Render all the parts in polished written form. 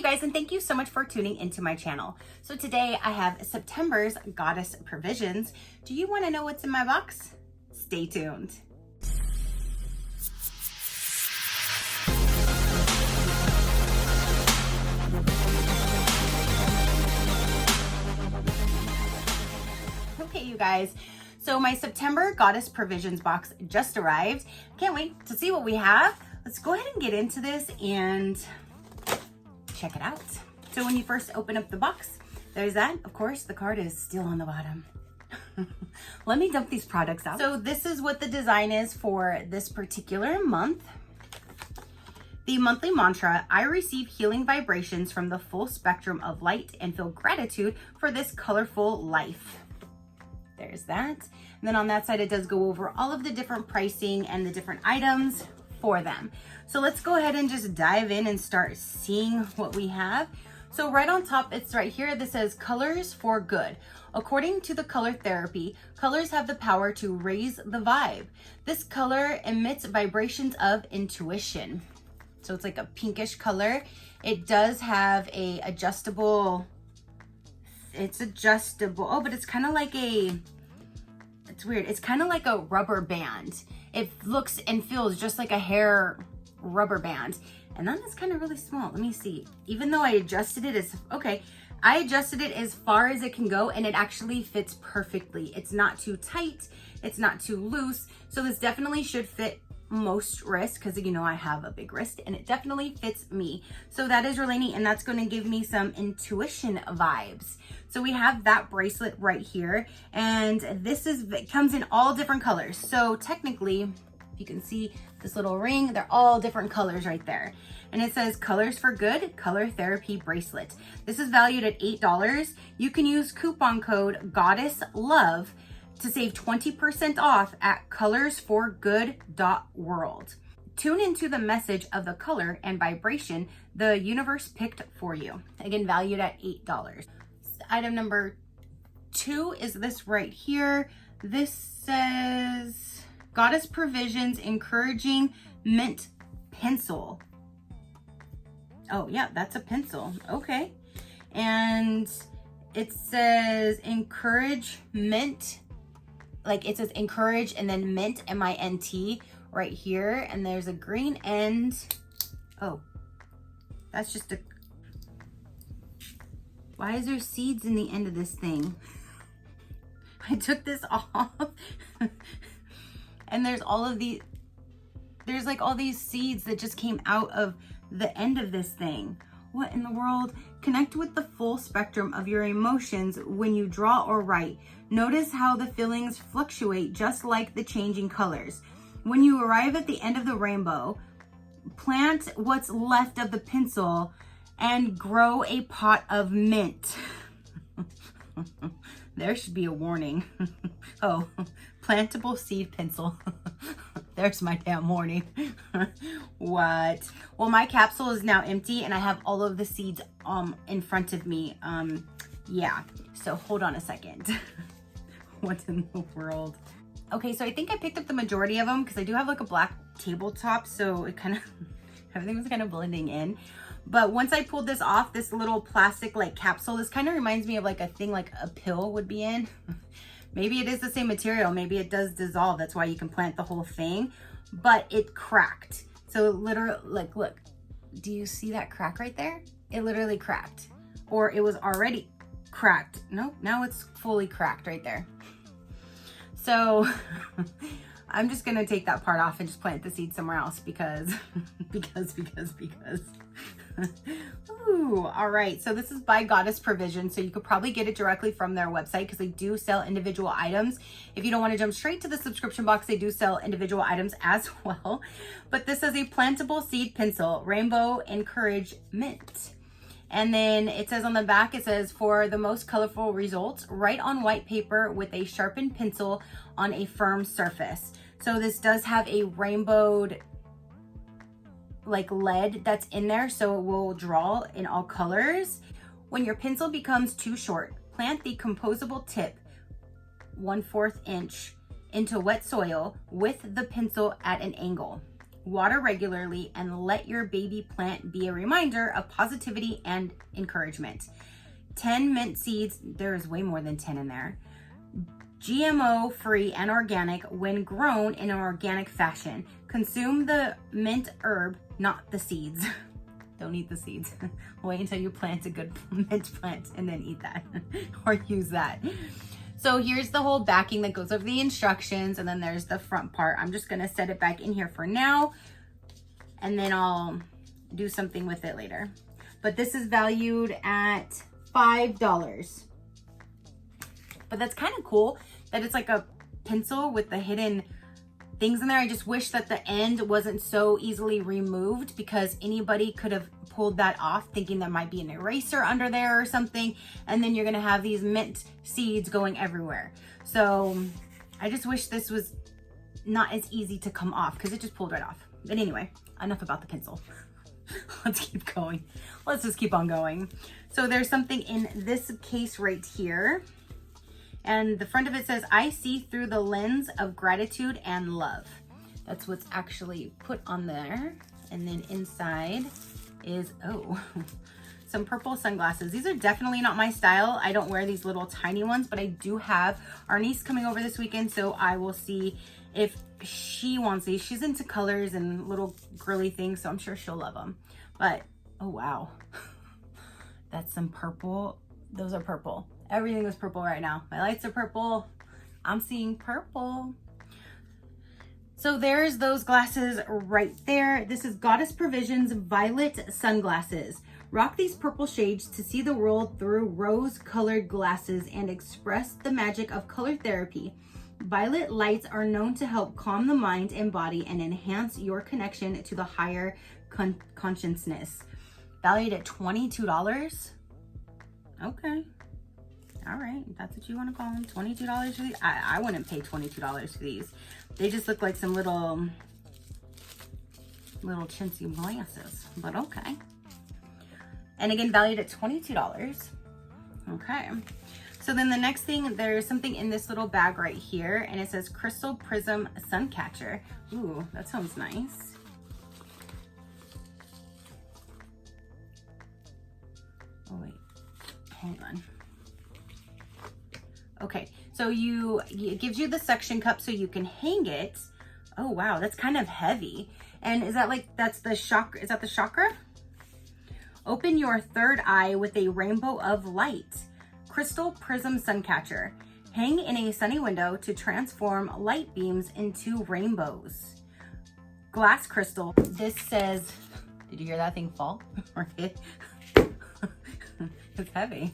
guys, and thank you so much for tuning into my channel. So today I have September's Goddess Provisions. Do you want to know what's in my box? Stay tuned. Okay, you guys. So my September Goddess Provisions box just arrived. Can't wait to see what we have. Let's go ahead and get into this and check it out. So when you first open up the box, there's that. Of course, the card is still on the bottom. Let me dump these products out. So this is what the design is for this particular month. The monthly mantra, I receive healing vibrations from the full spectrum of light and feel gratitude for this colorful life. There's that. And then on that side, it does go over all of the different pricing and the different items for them. So let's go ahead and just dive in and start seeing what we have. So right on top, it's right here that says colors for good. According to the color therapy, colors have the power to raise the vibe. This color emits vibrations of intuition. So it's like a pinkish color. It does have a adjustable, it's adjustable. Oh, but it's kind of like it's weird. It's kind of like a rubber band. It looks and feels just like a hair rubber band. And that is kind of really small. Let me see. Even though I adjusted it I adjusted it as far as it can go, and it actually fits perfectly. It's not too tight. It's not too loose. So this definitely should fit most wrists, because you know I have a big wrist, and it definitely fits me. So that is really neat, and that's going to give me some intuition vibes. So we have that bracelet right here, and it comes in all different colors. So technically, if you can see this little ring, they're all different colors right there. And it says colors for good color therapy bracelet. This is valued at $8. You can use coupon code GoddessLove to save 20% off at colorsforgood.world. Tune into the message of the color and vibration the universe picked for you. Again, valued at $8. Item number 2 is this right here. This says Goddess Provisions Encouraging Mint Pencil. Oh yeah, that's a pencil. Okay. And it says encourage mint. Like it says encourage and then mint, M-I-N-T right here. And there's a green end. Oh, that's just a, why is there seeds in the end of this thing? I took this off and there's like all these seeds that just came out of the end of this thing. What in the world? Connect with the full spectrum of your emotions when you draw or write. Notice how the feelings fluctuate just like the changing colors. When you arrive at the end of the rainbow, plant what's left of the pencil and grow a pot of mint. There should be a warning. Oh, plantable seed pencil. There's my damn warning. What? Well, my capsule is now empty and I have all of the seeds in front of me. Yeah, so hold on a second. What in the world? Okay, so I think I picked up the majority of them because I do have like a black tabletop, so it kind of, everything was kind of blending in. But once I pulled this off, this little plastic like capsule, this kind of reminds me of like a thing like a pill would be in. Maybe it is the same material. Maybe it does dissolve. That's why you can plant the whole thing. But it cracked. So literally, like, look, do you see that crack right there? It literally cracked. Or it was already cracked. Nope, now it's fully cracked right there. So I'm just gonna take that part off and just plant the seed somewhere else because. Ooh, all right, so this is by Goddess Provision, so you could probably get it directly from their website because they do sell individual items. If you don't want to jump straight to the subscription box, they do sell individual items as well. But this is a plantable seed pencil, Rainbow Encourage Mint. And then it says on the back, it says, for the most colorful results, write on white paper with a sharpened pencil on a firm surface. So this does have a rainbowed like lead that's in there, so it will draw in all colors. When your pencil becomes too short, plant the composable tip 1/4 inch into wet soil with the pencil at an angle. water regularly, and let your baby plant be a reminder of positivity and encouragement. 10 mint seeds, there's way more than 10 in there. GMO free and organic when grown in an organic fashion. Consume the mint herb, not the seeds. Don't eat the seeds. Wait until you plant a good mint plant and then eat that or use that. So here's the whole backing that goes over the instructions, and then there's the front part. I'm just gonna set it back in here for now, and then I'll do something with it later. But this is valued at $5. But that's kind of cool that it's like a pencil with the hidden things in there. I just wish that the end wasn't so easily removed, because anybody could have pulled that off thinking there might be an eraser under there or something, and then you're gonna have these mint seeds going everywhere. So I just wish this was not as easy to come off, because it just pulled right off. But anyway, enough about the pencil. Let's keep going. Let's just keep on going. So there's something in this case right here. And the front of it says, I see through the lens of gratitude and love. That's what's actually put on there. And then inside is, oh, some purple sunglasses. These are definitely not my style. I don't wear these little tiny ones, but I do have our niece coming over this weekend, so I will see if she wants these. She's into colors and little girly things, so I'm sure she'll love them. But, oh wow, that's some purple. Those are purple. Everything is purple right now. My lights are purple. I'm seeing purple. So there's those glasses right there. This is Goddess Provisions Violet Sunglasses. Rock these purple shades to see the world through rose-colored glasses and express the magic of color therapy. Violet lights are known to help calm the mind and body and enhance your connection to the higher consciousness. Valued at $22. Okay. All right, if that's what you want to call them. $22 for these. I wouldn't pay $22 for these. They just look like some little chintzy glasses, but okay. And again, valued at $22. Okay. So then the next thing, there's something in this little bag right here, and it says Crystal Prism Sun Catcher. Ooh, that sounds nice. Oh wait, hold on. Okay, so it gives you the suction cup so you can hang it. Oh wow, that's kind of heavy. And is that like, that's the chakra, is that the chakra? Open your third eye with a rainbow of light. Crystal Prism Sun Catcher. Hang in a sunny window to transform light beams into rainbows. Glass crystal. This says, did you hear that thing fall? It's heavy.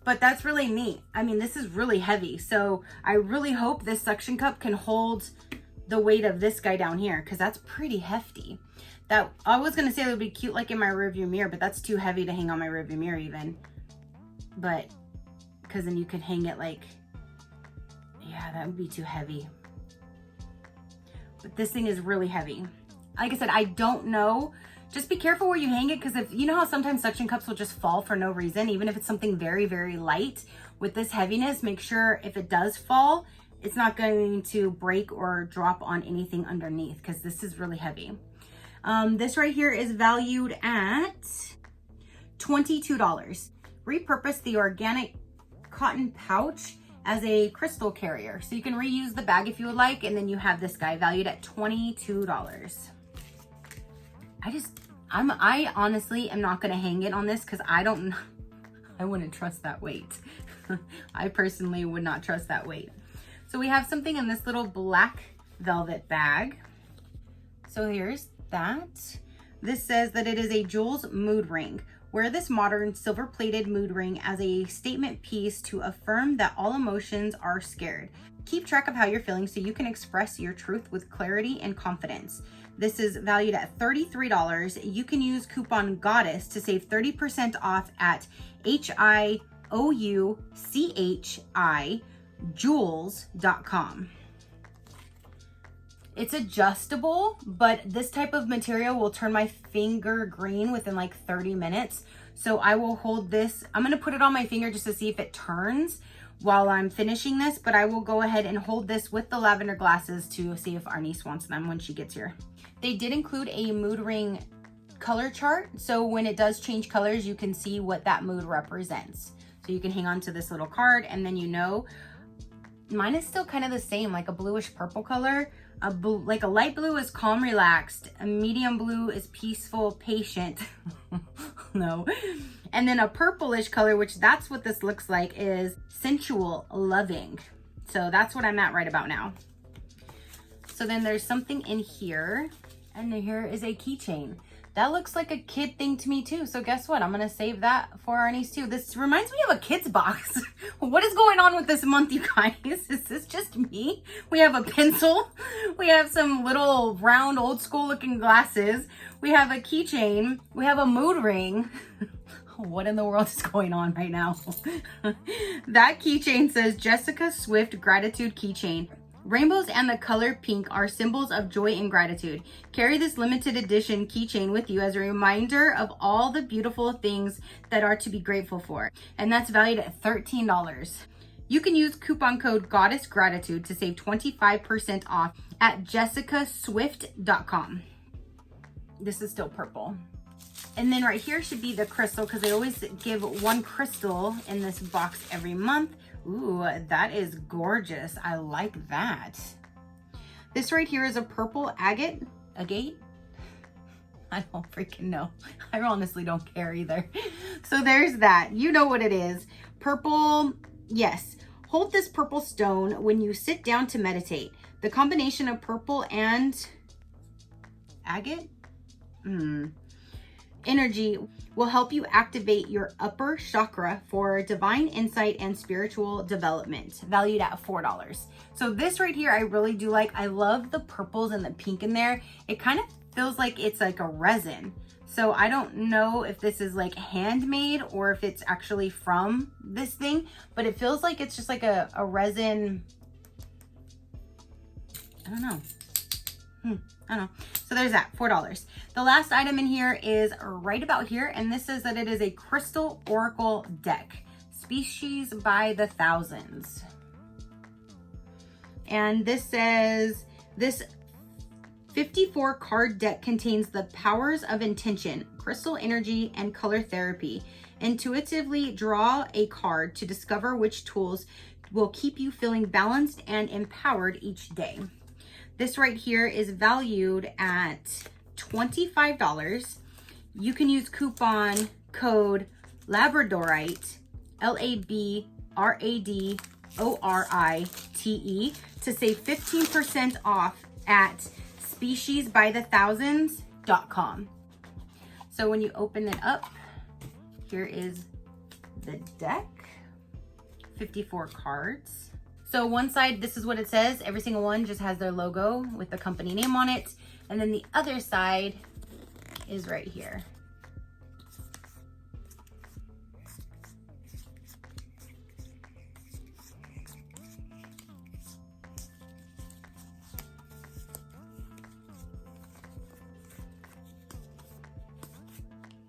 But that's really neat. I mean, this is really heavy. So I really hope this suction cup can hold the weight of this guy down here, because that's pretty hefty. That, I was gonna say that would be cute like in my rearview mirror, but that's too heavy to hang on my rearview mirror even. But, because then you could hang it like, yeah, that would be too heavy. But this thing is really heavy. Like I said, I don't know. Just be careful where you hang it, because if you know how sometimes suction cups will just fall for no reason, even if it's something very, very light. With this heaviness, make sure if it does fall, it's not going to break or drop on anything underneath, because this is really heavy. This right here is valued at $22. Repurpose the organic cotton pouch as a crystal carrier. So you can reuse the bag if you would like, and then you have this guy valued at $22. I honestly am not gonna hang it on this, because I wouldn't trust that weight. I personally would not trust that weight. So we have something in this little black velvet bag. So here's that. This says that it is a Jewels mood ring. Wear this modern silver-plated mood ring as a statement piece to affirm that all emotions are scared. Keep track of how you're feeling so you can express your truth with clarity and confidence. This is valued at $33. You can use coupon GODDESS to save 30% off at HIOUCHI jewels.com. It's adjustable, but this type of material will turn my finger green within like 30 minutes. So I will hold this. I'm going to put it on my finger just to see if it turns while I'm finishing this, but I will go ahead and hold this with the lavender glasses to see if our niece wants them when she gets here. They did include a mood ring color chart, so when it does change colors, you can see what that mood represents. So you can hang on to this little card, and then you know, mine is still kind of the same, like a bluish purple color. Like a light blue is calm, relaxed. A medium blue is peaceful, patient. No. And then a purplish color, which that's what this looks like, is sensual, loving. So that's what I'm at right about now. So then there's something in here, and here is a keychain. That looks like a kid thing to me too. So guess what? I'm gonna save that for our niece too. This reminds me of a kid's box. What is going on with this month, you guys? Is this just me? We have a pencil. We have some little round old school looking glasses. We have a keychain. We have a mood ring. What in the world is going on right now? That keychain says Jessica Swift Gratitude Keychain. Rainbows and the color pink are symbols of joy and gratitude. Carry this limited edition keychain with you as a reminder of all the beautiful things that are to be grateful for. And that's valued at $13. You can use coupon code Goddess Gratitude to save 25% off at jessicaswift.com. This is still purple. And then right here should be the crystal, because they always give one crystal in this box every month. Ooh, that is gorgeous. I like that. This right here is a purple agate. Agate? I don't freaking know. I honestly don't care either. So there's that. You know what it is. Purple, yes. Hold this purple stone when you sit down to meditate. The combination of purple and agate? Energy will help you activate your upper chakra for divine insight and spiritual development, valued at $4. So this right here, I really do like. I love the purples and the pink in there. It kind of feels like it's like a resin. So I don't know if this is like handmade or if it's actually from this thing, but it feels like it's just like a resin. I don't know. I don't know. So there's that, $4. The last item in here is right about here, and this says that it is a crystal oracle deck, species by the thousands. And this says, this 54 card deck contains the powers of intention, crystal energy, and color therapy. Intuitively draw a card to discover which tools will keep you feeling balanced and empowered each day. This right here is valued at $25. You can use coupon code Labradorite, LABRADORITE, to save 15% off at speciesbythethousands.com. So when you open it up, here is the deck, 54 cards. So one side, this is what it says. Every single one just has their logo with the company name on it. And then the other side is right here.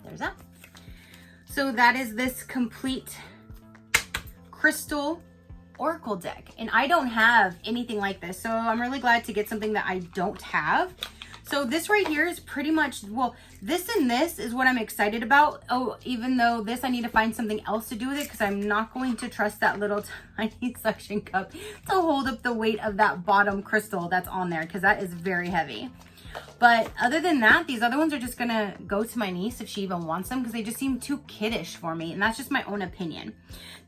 There's that. So that is this complete crystal oracle deck, and I don't have anything like this, so I'm really glad to get something that I don't have. So this right here is pretty much, well, this and this is what I'm excited about. Oh, even though this, I need to find something else to do with it, because I'm not going to trust that little tiny suction cup to hold up the weight of that bottom crystal that's on there, because that is very heavy. But other than that, these other ones are just gonna go to my niece if she even wants them, because they just seem too kiddish for me, and that's just my own opinion.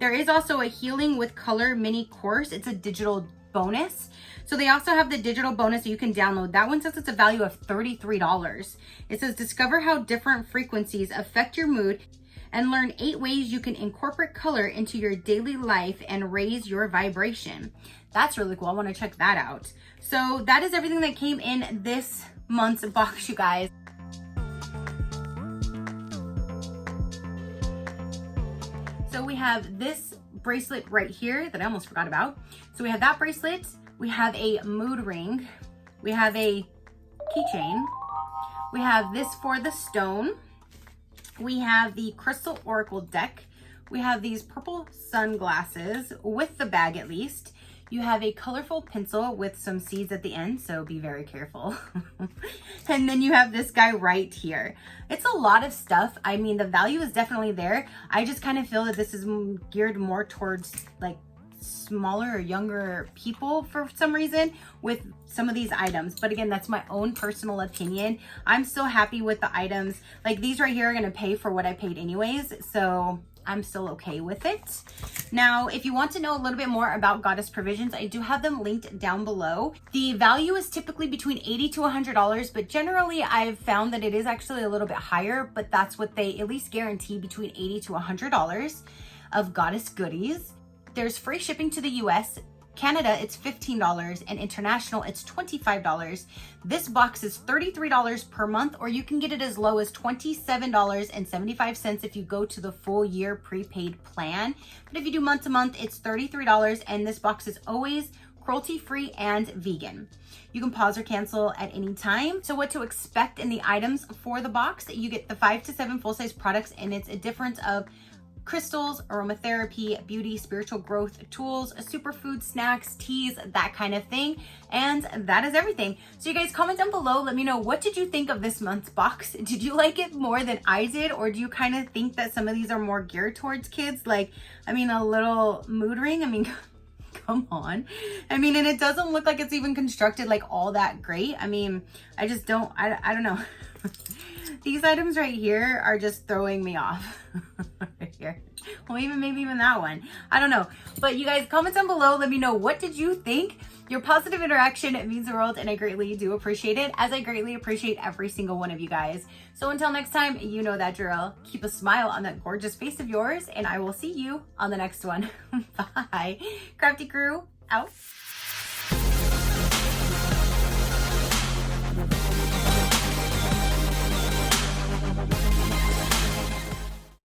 There is also a Healing with Color mini course. It's a digital bonus. So they also have the digital bonus that you can download. That one says it's a value of $33. It says discover how different frequencies affect your mood and learn 8 ways you can incorporate color into your daily life and raise your vibration. That's really cool. I want to check that out. So that is everything that came in this month's box, you guys. So we have this bracelet right here that I almost forgot about. So we have that bracelet, we have a mood ring, we have a keychain, we have this for the stone, we have the crystal oracle deck, We have these purple sunglasses with the bag at least. You have a colorful pencil with some seeds at the end, so be very careful. And then you have this guy right here. It's a lot of stuff. I mean, the value is definitely there. I just kind of feel that this is geared more towards like smaller or younger people for some reason with some of these items. But again, that's my own personal opinion. I'm still happy with the items. Like these right here are gonna pay for what I paid anyways, so I'm still okay with it. Now, if you want to know a little bit more about Goddess Provisions, I do have them linked down below. The value is typically between $80 to $100, but generally I've found that it is actually a little bit higher, but that's what they at least guarantee, between $80 to $100 of Goddess goodies. There's free shipping to the US. Canada, it's $15, and international, it's $25. This box is $33 per month, or you can get it as low as $27.75 if you go to the full year prepaid plan. But if you do month to month, it's $33, and this box is always cruelty-free and vegan. You can pause or cancel at any time. So what to expect in the items for the box: you get the 5 to 7 full-size products, and it's a difference of crystals, aromatherapy, beauty, spiritual growth tools, superfood, snacks, teas, that kind of thing. And that is everything. So you guys comment down below. Let me know, what did you think of this month's box? Did you like it more than I did? Or do you kind of think that some of these are more geared towards kids? Like, I mean, a little mood ring. I mean, come on. I mean, and it doesn't look like it's even constructed like all that great. I mean, I just don't, I don't know. These items right here are just throwing me off. Right here. Well, maybe even that one. I don't know. But you guys, comment down below. Let me know, what did you think? Your positive interaction, it means the world, and I greatly do appreciate it, as I greatly appreciate every single one of you guys. So until next time, you know that drill. Keep a smile on that gorgeous face of yours, and I will see you on the next one. Bye. Crafty crew, out.